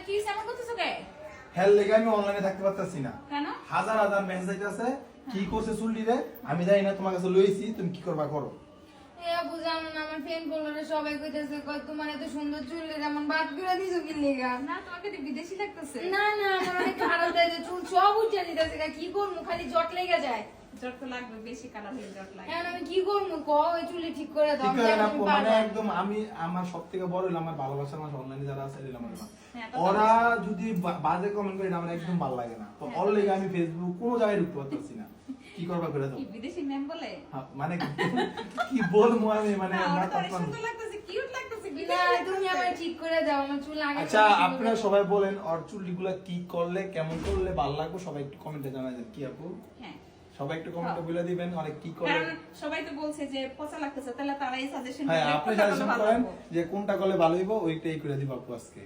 কি এমন করতেছো কে? হেল লেগে আমি অনলাইনে থাকতে পারতাছি না। কেন? হাজার হাজার মেসেজ আইতাছে, কি করছে চুলটি রে? আমি জানি না, তোমার কাছে লইছি, তুমি কি করবা করো। আপু জানো না আমার ফ্রেন্ড বললো সবাই কইতেছে কয় তোমার এত সুন্দর চুল এমন বাদ করে দিছো কি লেগা? না তোমাকে তো বিদেশি লাগতেছে। না না আমার অনেক খারাপ লাগে চুল সব উঠে দিতেছে কি করবো খালি জট লেগে যায়। জট তো লাগবে, বেশি কালার হলে জট লাগে। এখন আমি কি করবো ক ওই চুলে ঠিক করে দাও। ঠিক করে না, আমি মানে পারবো না। একদম আমি আমার সবথেকে বড় হলো আমার ভালোবাসার মানুষ অনলাইনে যারা আছে এরা আমার মা। হ্যাঁ, তো ওরা যদি বাজে কমেন্ট করে, এটা আমার একদম ভালো লাগে না। তো ওর লেগে আমি ফেসবুক কোনো জায়গায় ঢুকতে পারতাছি না। কি করবা করে দাও। কি বিদেশি নেম বলে? হ্যাঁ, মানে কি বলবো আমি, মানে না, ওরা তো অনেক না। সুন্দর লাগতেছে, কিউট লাগতেছে, না বিদেশি তুমি লাগতেছে। আমার ঠিক করে দাও আমার চুল আগে আচ্ছা, আপনারা সবাই বলেন ওর চুলগুলা কি করলে কেমন করলে ভালো লাগবে, সবাই একটু কমেন্টে জানাবেন। কি আপু, হ্যাঁ, সবাই একটু কমেন্টে বলে দিবেন অনেক কি করে। কারণ সবাই তো বলছে যে পচা লাগতেছে, তাহলে তারাই সাজেশন হ্যাঁ, আপনি সাজেশন করেন যে কোনটা করলে ভালো হইব, ওইটাই করে দিব আপু আজকে।